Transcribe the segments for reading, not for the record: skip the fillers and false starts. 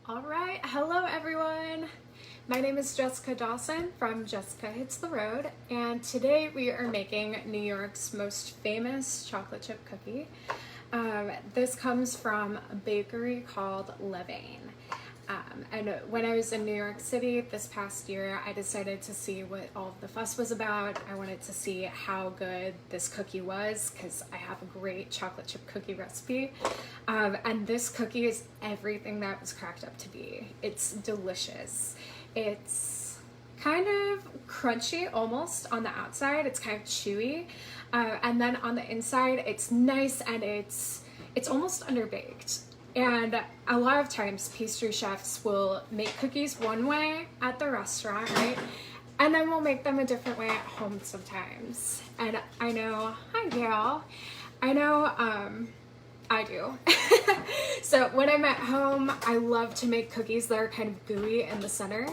All right, hello everyone. My name is Jessica Dawson from Jessica Hits the Road, and today we are making New York's most famous chocolate chip cookie. This comes from a bakery called Levain. And when I was in New York City this past year, I decided to see what all of the fuss was about. I wanted to see how good this cookie was because I have a great chocolate chip cookie recipe. And this cookie is everything that was cracked up to be. It's delicious. It's kind of crunchy almost on the outside. It's kind of chewy. And then on the inside, it's nice and it's almost underbaked. And a lot of times pastry chefs will make cookies one way at the restaurant, right? And then we'll make them a different way at home sometimes. And I know, hi Gail, I know I do. So when I'm at home, I love to make cookies that are kind of gooey in the center.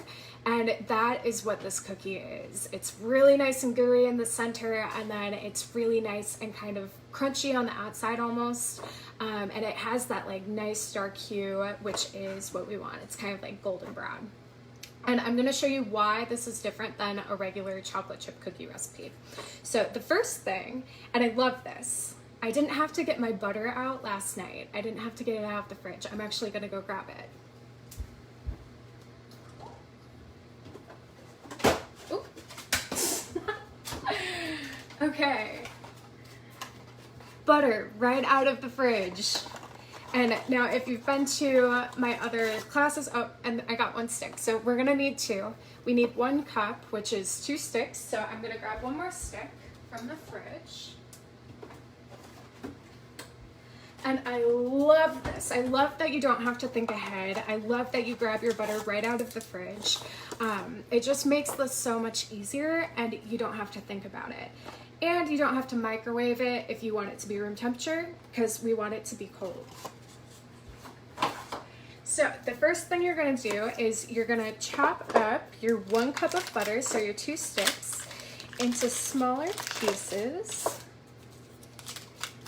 And that is what this cookie is. It's really nice and gooey in the center, and then it's really nice and kind of crunchy on the outside almost. And it has that like nice dark hue, which is what we want. It's kind of like golden brown. And I'm gonna show you why this is different than a regular chocolate chip cookie recipe. So the first thing, and I love this, I didn't have to get my butter out last night. I didn't have to get it out of the fridge. I'm actually gonna go grab it. Okay, butter right out of the fridge. And now if you've been to my other classes, oh, and I got one stick, so we're gonna need two. We need 1 cup, which is 2 sticks, so I'm gonna grab one more stick from the fridge. And I love this. I love that you don't have to think ahead. I love that you grab your butter right out of the fridge. It just makes this so much easier and you don't have to think about it. And you don't have to microwave it if you want it to be room temperature because we want it to be cold. So the first thing you're gonna do is you're gonna chop up your 1 cup of butter, so your 2 sticks, into smaller pieces.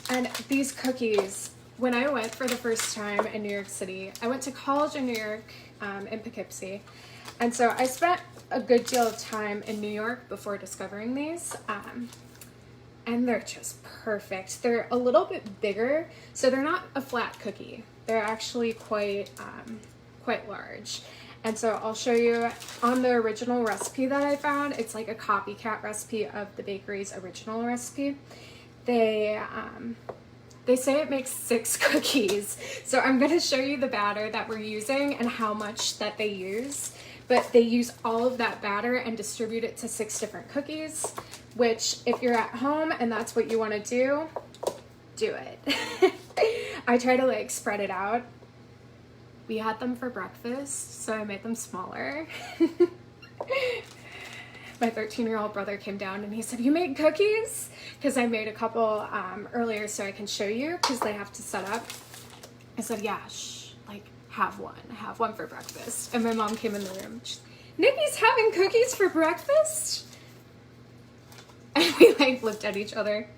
And these cookies, when I went for the first time in New York City, I went to college in New York, in Poughkeepsie. And so I spent a good deal of time in New York before discovering these. And they're just perfect. They're a little bit bigger, so they're not a flat cookie. They're actually quite large. And so I'll show you on the original recipe that I found. It's like a copycat recipe of the bakery's original recipe. They say it makes 6 cookies. So I'm gonna show you the batter that we're using and how much that they use. But they use all of that batter and distribute it to 6 different cookies, which if you're at home and that's what you wanna do it. I try to like spread it out. We had them for breakfast, so I made them smaller. My 13-year-old brother came down and he said, "You made cookies?" Because I made a couple earlier so I can show you because they have to set up. I said, "Yeah, shh, like have one for breakfast." And my mom came in the room. She's, "Nikki's having cookies for breakfast?" And we like looked at each other.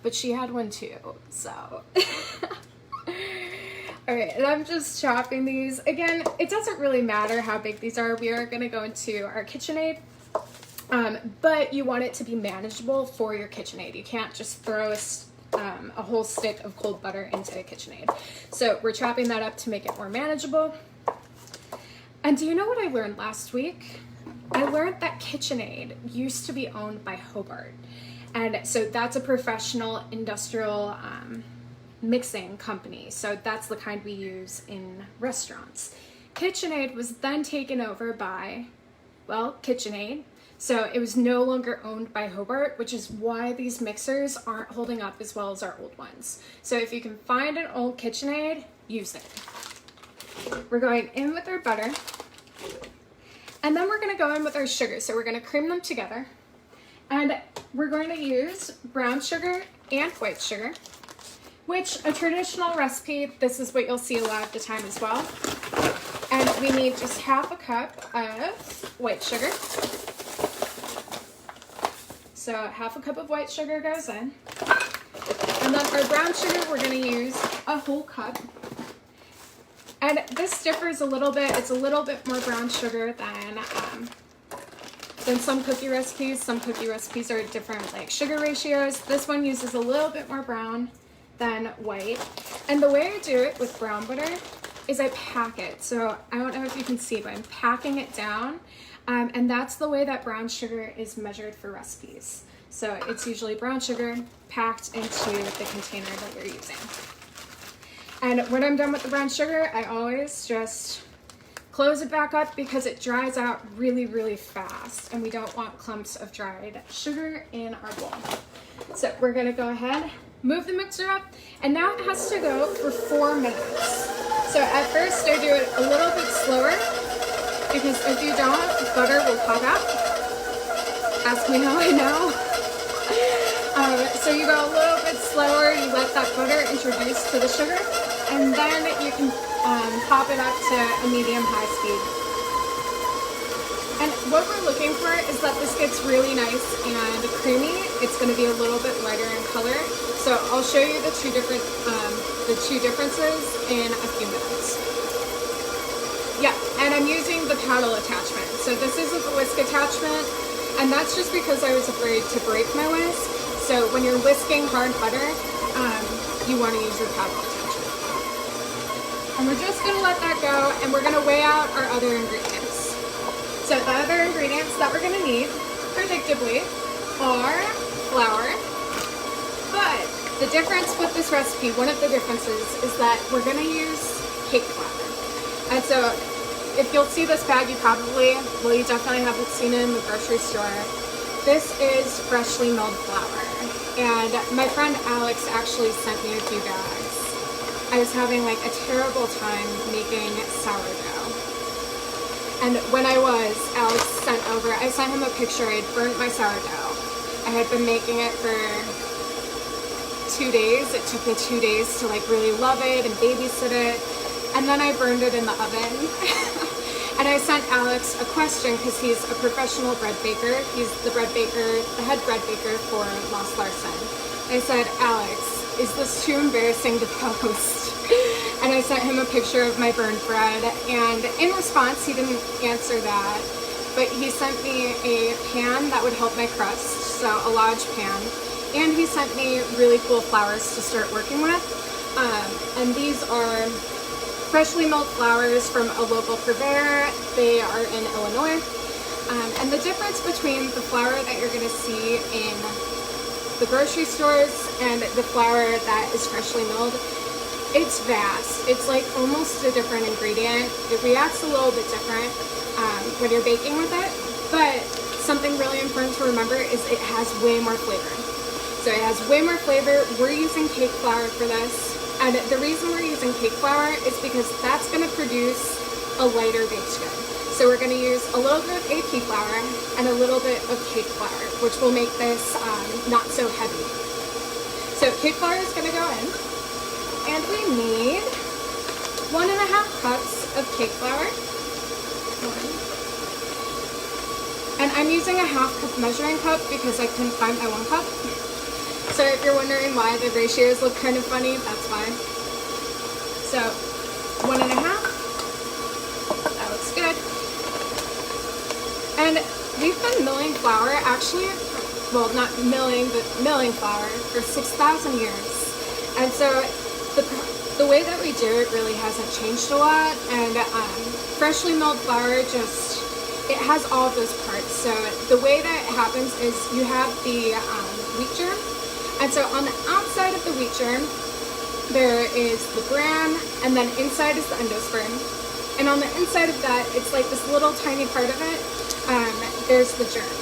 But she had one too, so. All right, and I'm just chopping these. Again, it doesn't really matter how big these are. We are gonna go into our KitchenAid. But you want it to be manageable for your KitchenAid. You can't just throw a whole stick of cold butter into a KitchenAid. So we're chopping that up to make it more manageable. And do you know what I learned last week? I learned that KitchenAid used to be owned by Hobart. And so that's a professional industrial mixing company. So that's the kind we use in restaurants. KitchenAid was then taken over by, well, KitchenAid. So it was no longer owned by Hobart, which is why these mixers aren't holding up as well as our old ones. So if you can find an old KitchenAid, use it. We're going in with our butter, and then we're gonna go in with our sugar. So we're gonna cream them together, and we're going to use brown sugar and white sugar, which a traditional recipe, this is what you'll see a lot of the time as well. And we need just half a cup of white sugar. So half a cup of white sugar goes in. And then our brown sugar, we're gonna use a whole cup. And this differs a little bit. It's a little bit more brown sugar than some cookie recipes. Some cookie recipes are different, like sugar ratios. This one uses a little bit more brown than white. And the way I do it with brown butter is I pack it. So I don't know if you can see, but I'm packing it down. And that's the way that brown sugar is measured for recipes. So it's usually brown sugar packed into the container that you're using. And when I'm done with the brown sugar, I always just close it back up because it dries out really, really fast. And we don't want clumps of dried sugar in our bowl. So we're gonna go ahead, move the mixer up, and now it has to go for 4 minutes. So at first I do it a little bit slower because if you don't, butter will pop out. Ask me how I know. So you go a little bit slower, you let that butter introduce to the sugar, and then you can pop it up to a medium-high speed. And what we're looking for is that this gets really nice and creamy. It's going to be a little bit lighter in color. So I'll show you the two differences in a few minutes. Yeah, and I'm using the paddle attachment. So this is a whisk attachment, and that's just because I was afraid to break my whisk. So when you're whisking hard butter, you want to use your paddle attachment. And we're just going to let that go, and we're going to weigh out our other ingredients. So the other ingredients that we're going to need, predictably, are flour. But the difference with this recipe, one of the differences, is that we're going to use cake flour. And so if you'll see this bag, you definitely haven't seen it in the grocery store. This is freshly milled flour. And my friend Alex actually sent me a few bags. I was having like a terrible time making sourdough. And when Alex I sent him a picture. I had burnt my sourdough. I had been making it for 2 days. It took me 2 days to like really love it and babysit it. And then I burned it in the oven. And I sent Alex a question because he's a professional bread baker. He's the head bread baker for Lost Larson. I said, Alex, is this too embarrassing to post? And I sent him a picture of my burned bread. And in response, he didn't answer that. But he sent me a pan that would help my crust, so a large pan. And he sent me really cool flours to start working with. And these are freshly milled flours from a local purveyor. They are in Illinois. And the difference between the flour that you're going to see in the grocery stores and the flour that is freshly milled, it's vast. It's like almost a different ingredient. It reacts a little bit different when you're baking with it. But something really important to remember is it has way more flavor. So it has way more flavor. We're using cake flour for this. And the reason we're using cake flour is because that's going to produce a lighter baked good. So we're going to use a little bit of AP flour and a little bit of cake flour, which will make this not so heavy. So cake flour is going to go in. And we need 1.5 cups of cake flour. And I'm using a 1/2 cup measuring cup because I couldn't find my 1 cup. So if you're wondering why the ratios look kind of funny, that's why. So 1.5, that looks good. And we've been milling flour, actually, well, not milling, but milling flour for 6,000 years. And so the way that we do it really hasn't changed a lot. And freshly milled flour it has all of those parts. So the way that it happens is you have the wheat germ. And so on the outside of the wheat germ, there is the bran, and then inside is the endosperm. And on the inside of that, it's like this little tiny part of it, there's the germ.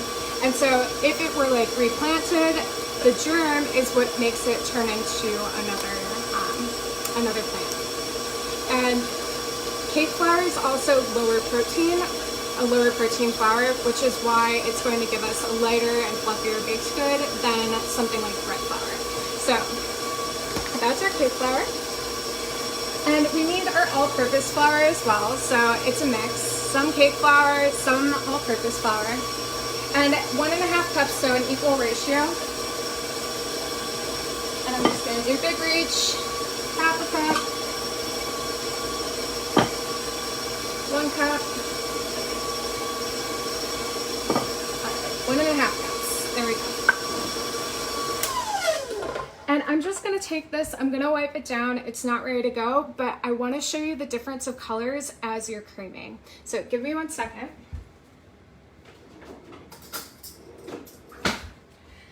And so if it were like replanted, the germ is what makes it turn into another plant. And cake flour is also a lower protein flour, which is why it's going to give us a lighter and fluffier baked good than something like bread flour. So that's our cake flour. And we need our all-purpose flour as well, so it's a mix. Some cake flour, some all-purpose flour. And 1.5 cups, so an equal ratio. And I'm just going to do big reach, 1/2 cup. 1 cup. 1.5 cups. There we go. And I'm just gonna take this, I'm gonna wipe it down. It's not ready to go, but I wanna show you the difference of colors as you're creaming. So give me 1 second.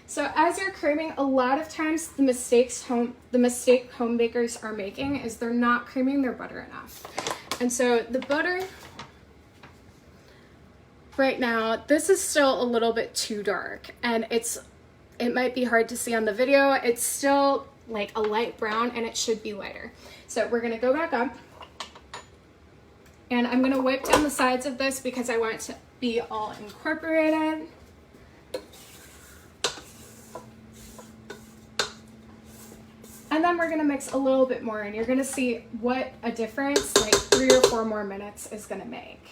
So as you're creaming, a lot of times the mistake home bakers are making is they're not creaming their butter enough. And so the butter, right now, this is still a little bit too dark, and it might be hard to see on the video. It's still like a light brown, and it should be lighter. So we're gonna go back up, and I'm gonna wipe down the sides of this because I want it to be all incorporated. And then we're gonna mix a little bit more, and you're gonna see what a difference like 3 or 4 more minutes is gonna make.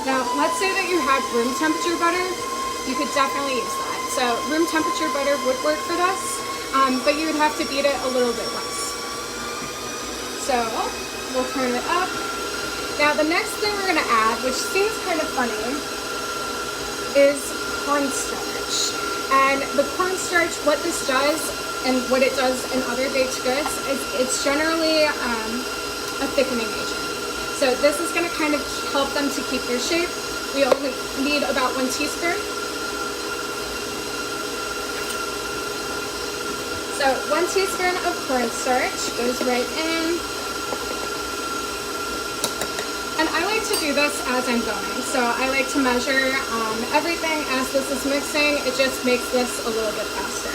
Now, let's say that you had room temperature butter, you could definitely use that. So room temperature butter would work for this, but you would have to beat it a little bit less. So we'll turn it up. Now the next thing we're gonna add, which seems kind of funny, is cornstarch. And the cornstarch, what this does, and what it does in other baked goods, is it's generally a thickening agent. So this is going to kind of help them to keep their shape. We only need about 1 teaspoon. So 1 teaspoon of cornstarch goes right in. And I like to do this as I'm going. So I like to measure everything as this is mixing. It just makes this a little bit faster.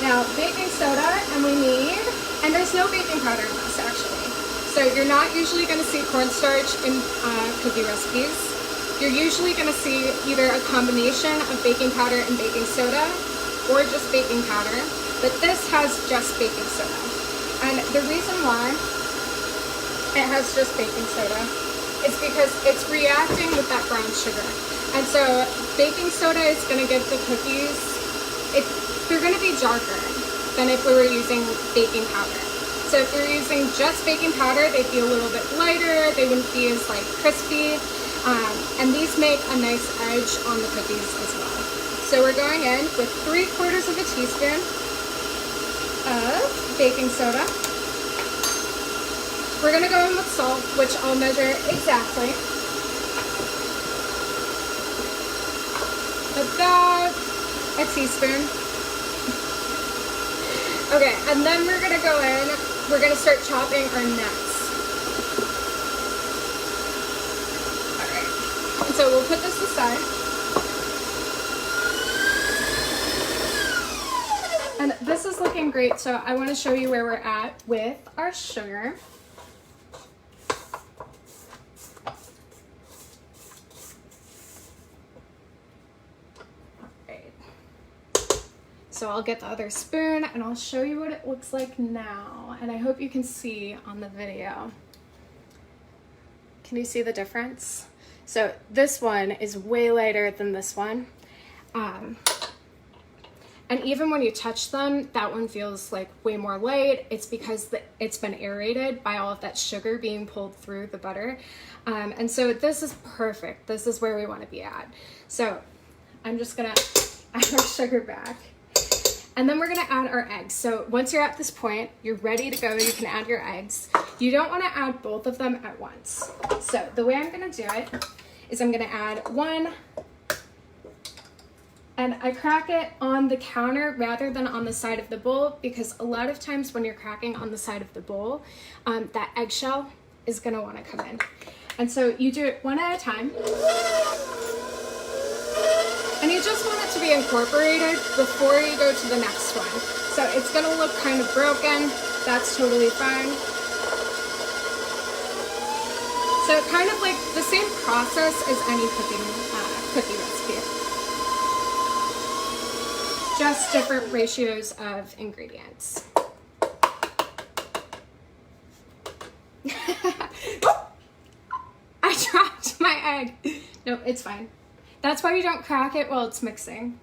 Now, baking soda, and we need, and there's no baking powder in this actually. So you're not usually going to see cornstarch in cookie recipes. You're usually going to see either a combination of baking powder and baking soda, or just baking powder, but this has just baking soda. And the reason why it has just baking soda is because it's reacting with that brown sugar. And so baking soda is going to give the cookies, they're going to be darker than if we were using baking powder. So if we're using just baking powder, they'd be a little bit lighter, they wouldn't be as like crispy, and these make a nice edge on the cookies as well. So we're going in with 3/4 of a teaspoon of baking soda. We're gonna go in with salt, which I'll measure exactly. About a teaspoon. Okay, and then we're gonna go in, we're gonna start chopping our nuts. All right, and so we'll put this aside. And this is looking great, so I wanna show you where we're at with our sugar. So I'll get the other spoon and I'll show you what it looks like now. And I hope you can see on the video. Can you see the difference? So this one is way lighter than this one. And even when you touch them, that one feels like way more light. It's because it's been aerated by all of that sugar being pulled through the butter. And so this is perfect. This is where we want to be at. So I'm just gonna add our sugar back. And then we're gonna add our eggs. So once you're at this point, you're ready to go, you can add your eggs. You don't wanna add both of them at once. So the way I'm gonna do it is I'm gonna add 1, and I crack it on the counter rather than on the side of the bowl, because a lot of times when you're cracking on the side of the bowl, that eggshell is gonna wanna come in. And so you do it 1 at a time. And you just want it to be incorporated before you go to the next one. So it's gonna look kind of broken, that's totally fine. So kind of like the same process as any cookie recipe. Just different ratios of ingredients. I dropped my egg. Nope, it's fine. That's why you don't crack it while it's mixing.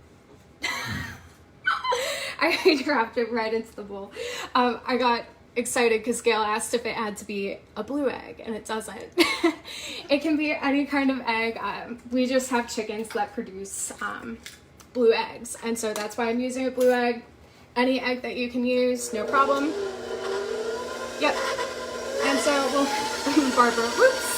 I dropped it right into the bowl. I got excited because Gail asked if it had to be a blue egg, and it doesn't. It can be any kind of egg. We just have chickens that produce blue eggs, and so that's why I'm using a blue egg. Any egg that you can use, no problem. Yep. And so we'll, Barbara, whoops.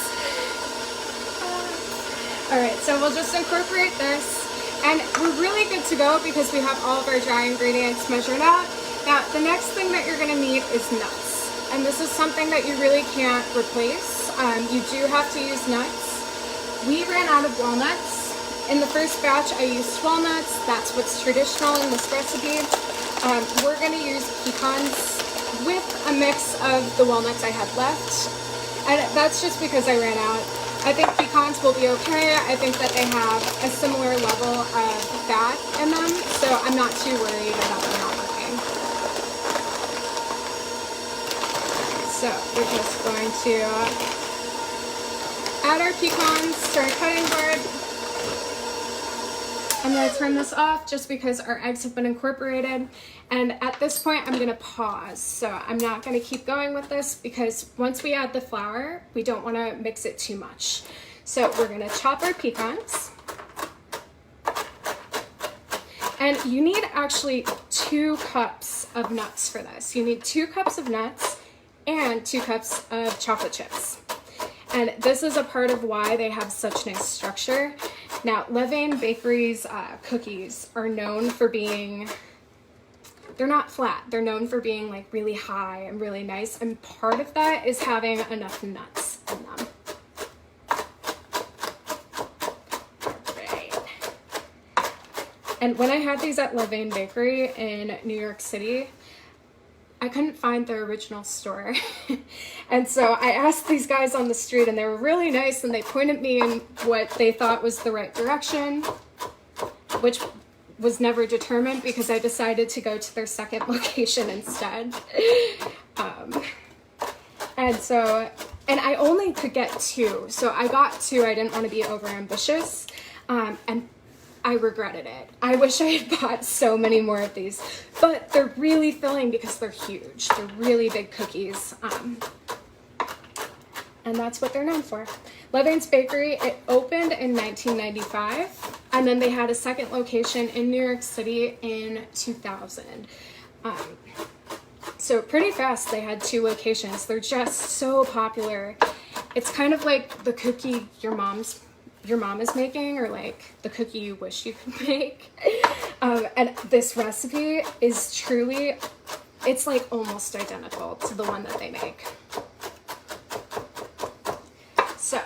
All right, so we'll just incorporate this, and we're really good to go because we have all of our dry ingredients measured out. Now, the next thing that you're gonna need is nuts. And this is something that you really can't replace. You do have to use nuts. We ran out of walnuts. In the first batch, I used walnuts. That's what's traditional in this recipe. We're gonna use pecans with a mix of the walnuts I had left. And that's just because I ran out. I think pecans will be okay. I think that they have a similar level of fat in them, so I'm not too worried about them not working. So we're just going to add our pecans to our cutting board. I'm going to turn this off just because our eggs have been incorporated. And at this point, I'm going to pause. So I'm not going to keep going with this because once we add the flour, we don't want to mix it too much. So we're going to chop our pecans. And you need actually 2 cups of nuts for this. You need 2 cups of nuts and 2 cups of chocolate chips. And this is a part of why they have such nice structure. Now, Levain Bakery's cookies are known for being, they're not flat. They're known for being like really high and really nice. And part of that is having enough nuts in them. Right. And when I had these at Levain Bakery in New York City, I couldn't find their original store. And so I asked these guys on the street, and they were really nice, and they pointed me in what they thought was the right direction, which was never determined because I decided to go to their second location instead. And I only could get 2. So I got 2. I didn't want to be over ambitious. And I regretted it. I wish I had bought so many more of these, but they're really filling because they're huge. They're really big cookies. And that's what they're known for. Levain's Bakery, it opened in 1995, and then they had a second location in New York City in 2000. So pretty fast they had 2 locations. They're just so popular. It's kind of like the cookie your mom is making, or like the cookie you wish you could make. And this recipe is truly, it's like almost identical to the one that they make. So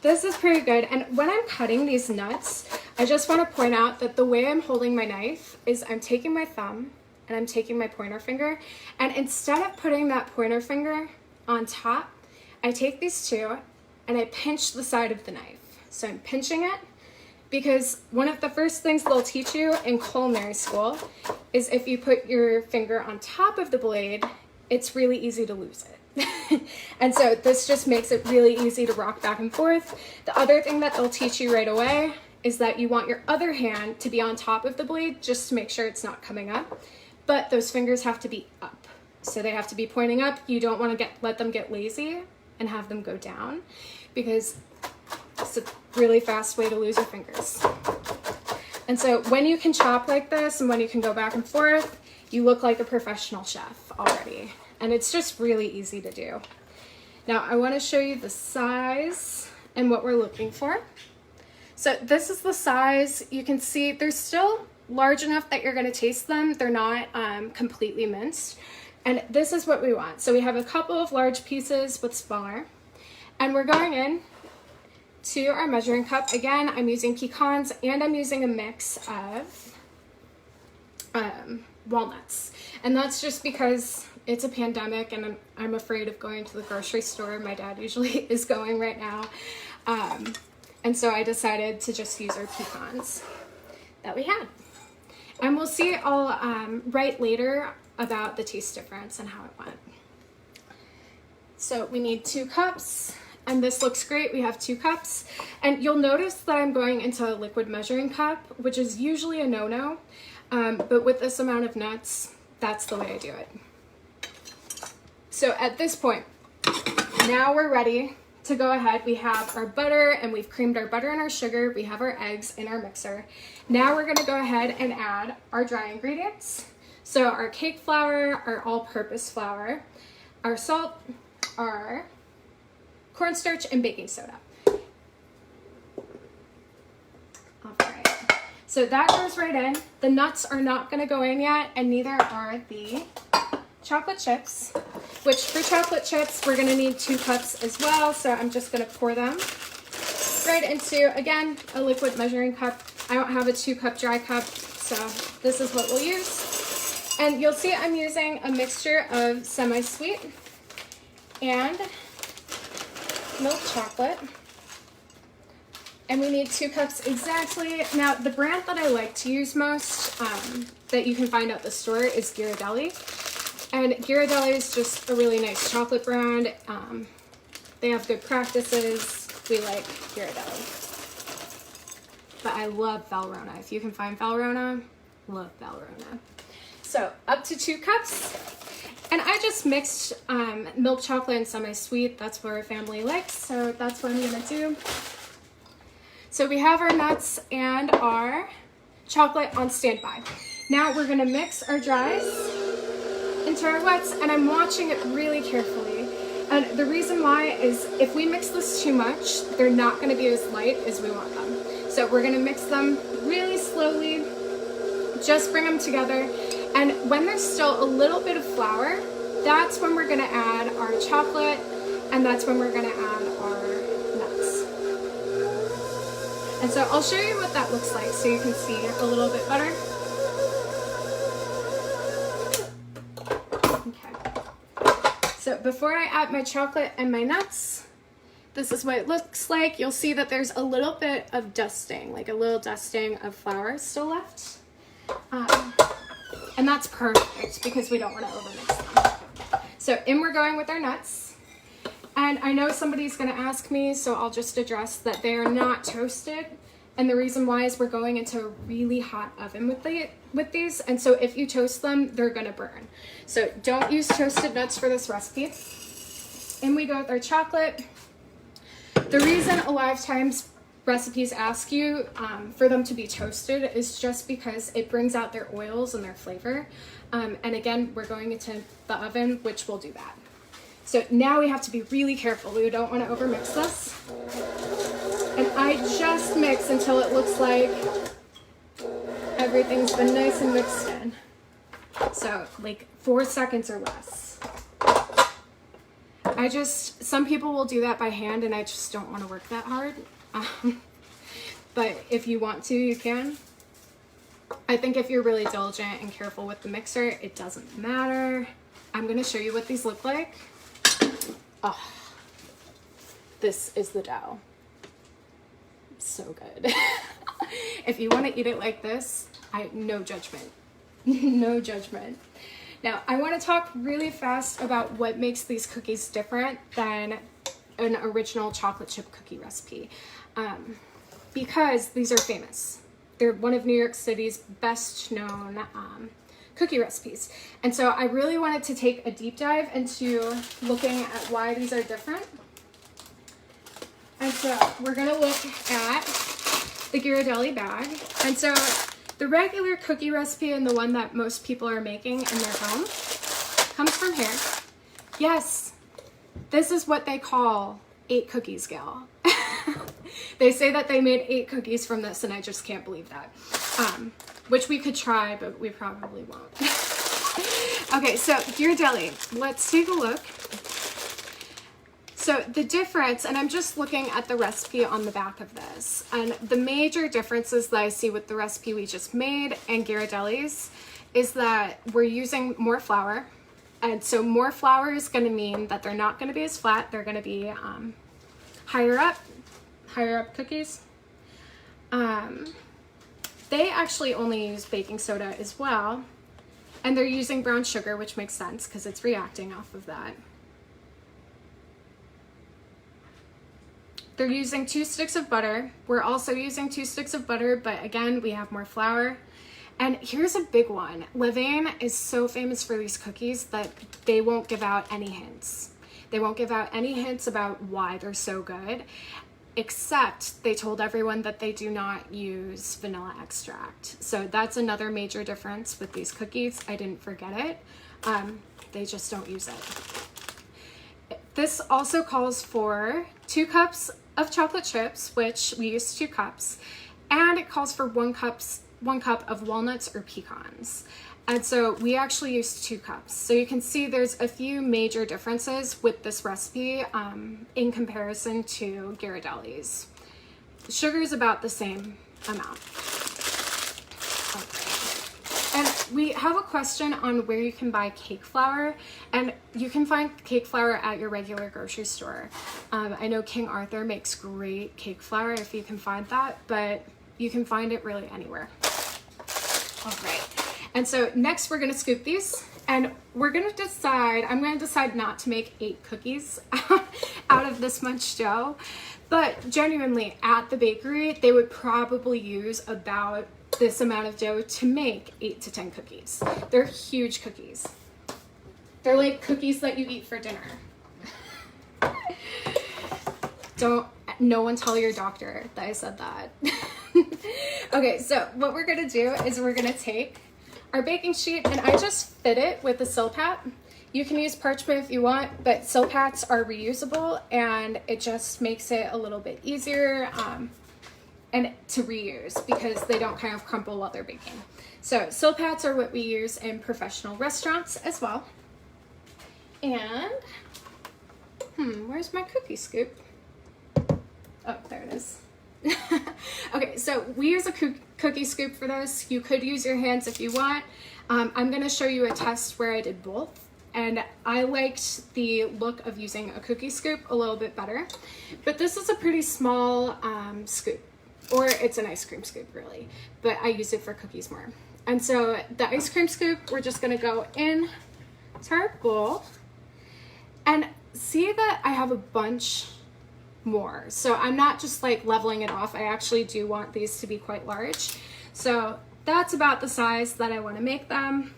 this is pretty good. And when I'm cutting these nuts, I just want to point out that the way I'm holding my knife is I'm taking my thumb and I'm taking my pointer finger, and instead of putting that pointer finger on top, I take these 2 and I pinch the side of the knife. So I'm pinching it because one of the first things they'll teach you in culinary school is if you put your finger on top of the blade, it's really easy to lose it. And so this just makes it really easy to rock back and forth. The other thing that they'll teach you right away is that you want your other hand to be on top of the blade just to make sure it's not coming up. But those fingers have to be up. So they have to be pointing up. You don't want to let them get lazy and have them go down because it's a really fast way to lose your fingers. And so when you can chop like this and when you can go back and forth, you look like a professional chef already. And it's just really easy to do. Now I want to show you the size and what we're looking for. So this is the size. You can see they're still large enough that you're going to taste them. They're not completely minced. And this is what we want. So we have a couple of large pieces with smaller. And we're going in to our measuring cup. Again, I'm using pecans and I'm using a mix of walnuts. And that's just because it's a pandemic and I'm afraid of going to the grocery store. My dad usually is going right now. And so I decided to just use our pecans that we had. And we'll see I'll write later about the taste difference and how it went. So we need 2 cups. And this looks great. We have 2 cups. And you'll notice that I'm going into a liquid measuring cup, which is usually a no-no. But with this amount of nuts, that's the way I do it. So at this point, now we're ready to go ahead. We have our butter and we've creamed our butter and our sugar. We have our eggs in our mixer. Now we're gonna go ahead and add our dry ingredients. So our cake flour, our all-purpose flour, our salt, our cornstarch, and baking soda. All right, so that goes right in. The nuts are not gonna go in yet, and neither are the chocolate chips, which for chocolate chips, we're gonna need 2 cups as well. So I'm just gonna pour them right into, again, a liquid measuring cup. I don't have a 2-cup dry cup, so this is what we'll use. And you'll see I'm using a mixture of semi-sweet and milk chocolate. And we need 2 cups exactly. Now, the brand that I like to use most, that you can find at the store, is Ghirardelli. And Ghirardelli is just a really nice chocolate brand. They have good practices. We like Ghirardelli. But I love Valrhona. If you can find Valrhona, love Valrhona. So up to 2 cups. And I just mixed milk chocolate and semi-sweet. That's what our family likes, so that's what I'm gonna do. So we have our nuts and our chocolate on standby. Now we're gonna mix our dries into our wets, and I'm watching it really carefully. And the reason why is if we mix this too much, they're not gonna be as light as we want them. So we're gonna mix them really slowly, just bring them together. And when there's still a little bit of flour, that's when we're gonna add our chocolate, and that's when we're gonna add our nuts. And so I'll show you what that looks like so you can see a little bit better. Okay. So before I add my chocolate and my nuts, this is what it looks like. You'll see that there's a little bit of dusting, like a little dusting of flour still left. And that's perfect because we don't want to overmix them. So in we're going with our nuts. And I know somebody's gonna ask me, so I'll just address that they are not toasted. And the reason why is we're going into a really hot oven with these. And so if you toast them, they're gonna burn. So don't use toasted nuts for this recipe. In we go with our chocolate. The reason a lot of times recipes ask you for them to be toasted is just because it brings out their oils and their flavor. And again, we're going into the oven, which will do that. So now we have to be really careful. We don't want to overmix this. And I just mix until it looks like everything's been nice and mixed in. So like 4 seconds or less. Some people will do that by hand, and I just don't want to work that hard. But if you want to, you can. I think if you're really diligent and careful with the mixer, it doesn't matter. I'm gonna show you what these look like. Oh, this is the dough. So good. If you want to eat it like this, no judgment. No judgment. Now, I want to talk really fast about what makes these cookies different than an original chocolate chip cookie recipe. Because these are famous. They're one of New York City's best known cookie recipes. And so I really wanted to take a deep dive into looking at why these are different. And so we're gonna look at the Ghirardelli bag. And so the regular cookie recipe and the one that most people are making in their home comes from here. Yes, this is what they call 8 cookies, gal. They say that they made 8 cookies from this, and I just can't believe that. Which we could try, but we probably won't. Okay, so Ghirardelli, let's take a look. So the difference, and I'm just looking at the recipe on the back of this, and the major differences that I see with the recipe we just made and Ghirardelli's is that we're using more flour. And so more flour is going to mean that they're not going to be as flat. They're going to be higher up cookies. They actually only use baking soda as well. And they're using brown sugar, which makes sense because it's reacting off of that. They're using 2 sticks of butter. We're also using 2 sticks of butter, but again, we have more flour. And here's a big one. Levain is so famous for these cookies that they won't give out any hints. They won't give out any hints about why they're so good, except they told everyone that they do not use vanilla extract. So that's another major difference with these cookies. I didn't forget it. They just don't use it. This also calls for 2 cups of chocolate chips, which we use 2 cups, and it calls for 1 cup of walnuts or pecans. And so we actually use 2 cups. So you can see there's a few major differences with this recipe in comparison to Ghirardelli's. The sugar is about the same amount. Okay. And we have a question on where you can buy cake flour, and you can find cake flour at your regular grocery store. I know King Arthur makes great cake flour if you can find that, but you can find it really anywhere. All right. And so next we're gonna scoop these, and we're gonna decide, I'm gonna decide not to make 8 cookies out of this much dough, but genuinely at the bakery, they would probably use about this amount of dough to make 8 to 10 cookies. They're huge cookies. They're like cookies that you eat for dinner. No one tell your doctor that I said that. Okay, so what we're gonna do is we're gonna take our baking sheet, and I just fit it with a Silpat. You can use parchment if you want, but Silpats are reusable, and it just makes it a little bit easier and to reuse because they don't kind of crumple while they're baking. So Silpats are what we use in professional restaurants as well. And where's my cookie scoop? Oh, there it is. Okay, so we use a cookie scoop for this. You could use your hands if you want. I'm going to show you a test where I did both, and I liked the look of using a cookie scoop a little bit better, but this is a pretty small scoop, or it's an ice cream scoop really, but I use it for cookies more. And so the ice cream scoop, we're just going to go in to our bowl, and see that I have a bunch more. So I'm not just like leveling it off. I actually do want these to be quite large. So that's about the size that I want to make them.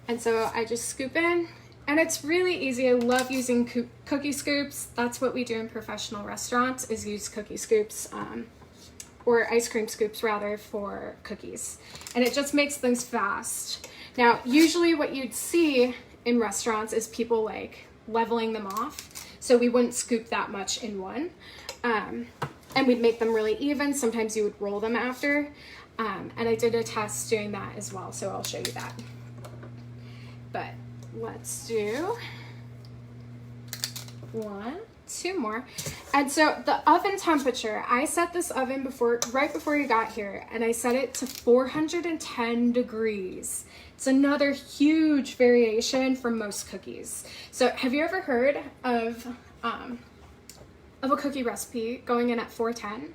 And so I just scoop in, and it's really easy. I love using cookie scoops. That's what we do in professional restaurants, is use cookie scoops or ice cream scoops rather for cookies. And it just makes things fast. Now, usually what you'd see in restaurants is people like leveling them off. So we wouldn't scoop that much in one. And we'd make them really even. Sometimes you would roll them after. And I did a test doing that as well, so I'll show you that. But let's do 1, 2 more. And so the oven temperature, I set this oven right before you got here, and I set it to 410 degrees. It's another huge variation from most cookies. So have you ever heard of a cookie recipe going in at 410?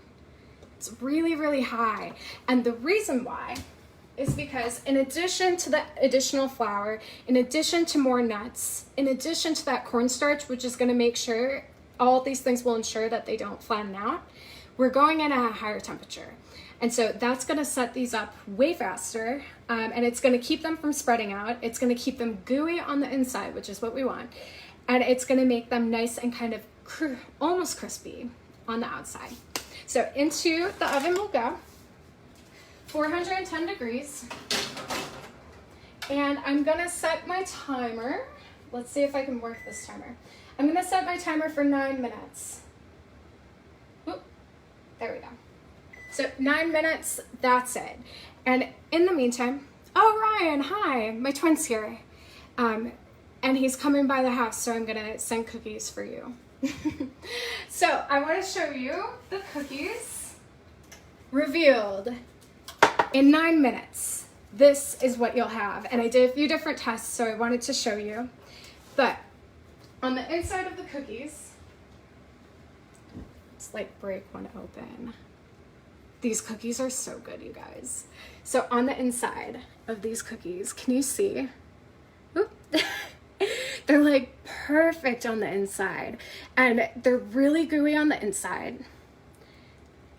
It's really, really high. And the reason why is because in addition to the additional flour, in addition to more nuts, in addition to that cornstarch, which is going to make sure, all these things will ensure that they don't flatten out, we're going in at a higher temperature. And so that's going to set these up way faster, and it's going to keep them from spreading out. It's going to keep them gooey on the inside, which is what we want. And it's going to make them nice and kind of almost crispy on the outside. So into the oven we'll go, 410 degrees. And I'm going to set my timer. Let's see if I can work this timer. I'm going to set my timer for 9 minutes. Oop, there we go. So 9 minutes, that's it. And in the meantime, oh, Ryan, hi, my twin's here. And he's coming by the house, so I'm gonna send cookies for you. So I wanna show you the cookies revealed in 9 minutes. This is what you'll have. And I did a few different tests, so I wanted to show you. But on the inside of the cookies, let's like break one open. These cookies are so good, you guys. So on the inside of these cookies, can you see? Oop. They're like perfect on the inside, and they're really gooey on the inside.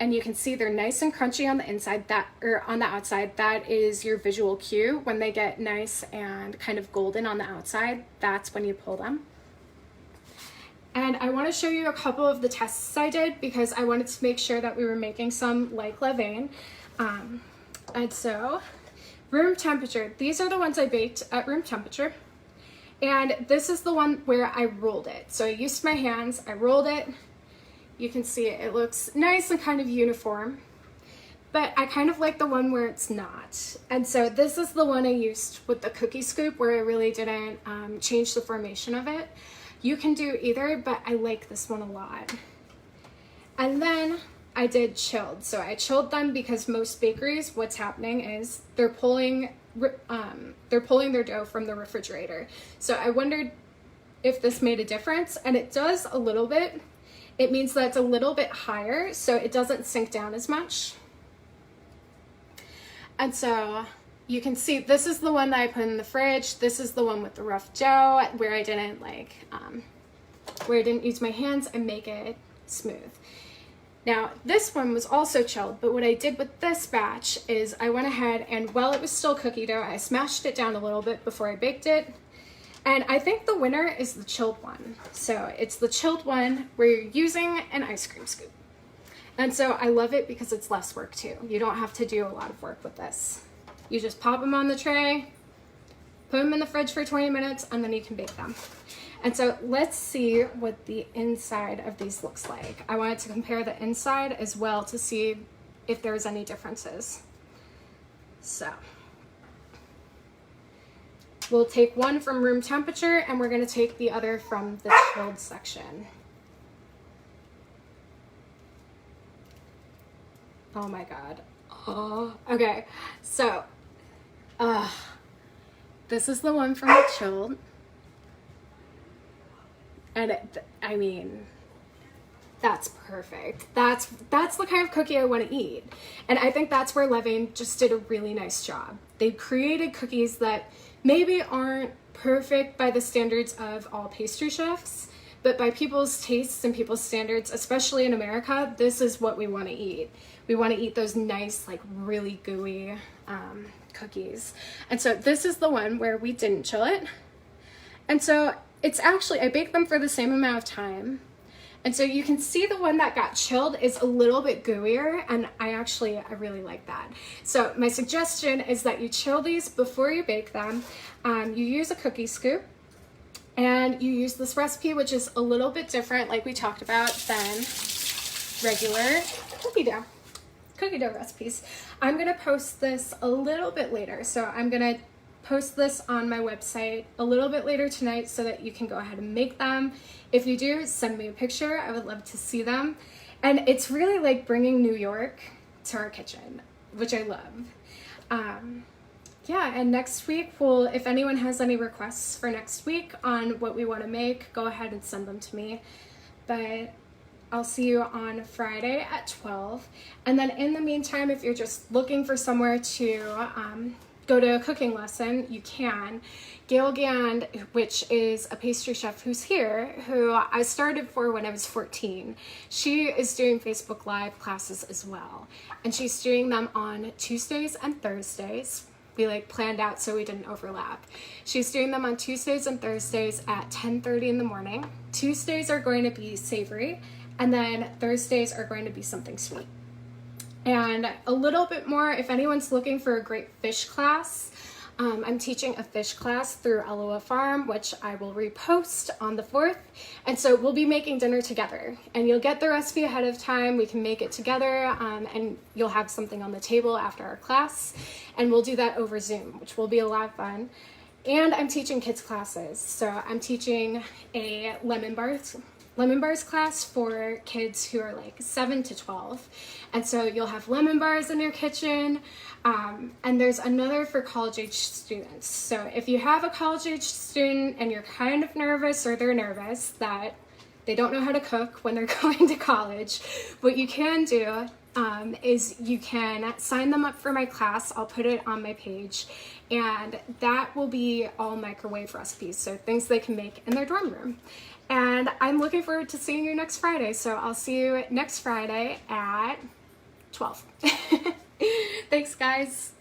and you can see they're nice and crunchy on the inside, or on the outside. That is your visual cue. When they get nice and kind of golden on the outside, that's when you pull them. And I want to show you a couple of the tests I did because I wanted to make sure that we were making some like Levain. And so, room temperature. These are the ones I baked at room temperature. And this is the one where I rolled it. So I used my hands, I rolled it. You can see it looks nice and kind of uniform, but I kind of like the one where it's not. And so this is the one I used with the cookie scoop where I really didn't change the formation of it. You can do either, but I like this one a lot. And then I did chilled. So I chilled them because most bakeries, what's happening is they're pulling their dough from the refrigerator. So I wondered if this made a difference, and it does a little bit. It means that it's a little bit higher, so it doesn't sink down as much. And so you can see this is the one that I put in the fridge. This is the one with the rough dough where I didn't use my hands and make it smooth. Now this one was also chilled, but what I did with this batch is I went ahead and while it was still cookie dough, I smashed it down a little bit before I baked it. And I think the winner is the chilled one. So it's the chilled one where you're using an ice cream scoop. And so I love it because it's less work too. You don't have to do a lot of work with this. You just pop them on the tray, put them in the fridge for 20 minutes, and then you can bake them. And so let's see what the inside of these looks like. I wanted to compare the inside as well to see if there's any differences. So we'll take one from room temperature and we're going to take the other from the chilled section. Oh my God. Oh, okay. So, this is the one from the chilled. And I mean, that's perfect. That's the kind of cookie I want to eat. And I think that's where Levain just did a really nice job. They created cookies that maybe aren't perfect by the standards of all pastry chefs, but by people's tastes and people's standards, especially in America, this is what we want to eat. We want to eat those nice, like really gooey cookies. And so this is the one where we didn't chill it. And so it's actually, I baked them for the same amount of time. And so you can see the one that got chilled is a little bit gooier, and I really like that. So my suggestion is that you chill these before you bake them. You use a cookie scoop, and you use this recipe, which is a little bit different, like we talked about, than regular cookie dough recipes. I'm gonna post this a little bit later, so I'm gonna post this on my website a little bit later tonight so that you can go ahead and make them. If you do, send me a picture. I would love to see them. And it's really like bringing New York to our kitchen, which I love. Yeah, and next week, if anyone has any requests for next week on what we want to make, go ahead and send them to me. But I'll see you on Friday at 12. And then in the meantime, if you're just looking for somewhere to go to a cooking lesson, you can. Gail Gand, which is a pastry chef who's here, who I started for when I was 14. She is doing Facebook Live classes as well. And she's doing them on Tuesdays and Thursdays. We planned out so we didn't overlap. She's doing them on Tuesdays and Thursdays at 10:30 in the morning. Tuesdays are going to be savory, and then Thursdays are going to be something sweet. And a little bit more, if anyone's looking for a great fish class, I'm teaching a fish class through Aloha Farm, which I will repost on the 4th. And so we'll be making dinner together, and you'll get the recipe ahead of time. We can make it together, and you'll have something on the table after our class. And we'll do that over Zoom, which will be a lot of fun. And I'm teaching kids classes. So I'm teaching a lemon bars class for kids who are 7 to 12. And so you'll have lemon bars in your kitchen. And there's another for college age students. So if you have a college age student and you're kind of nervous, or they're nervous that they don't know how to cook when they're going to college, what you can do is you can sign them up for my class. I'll put it on my page, and that will be all microwave recipes, so things they can make in their dorm room. And I'm looking forward to seeing you next Friday. So I'll see you next Friday at 12. Thanks, guys.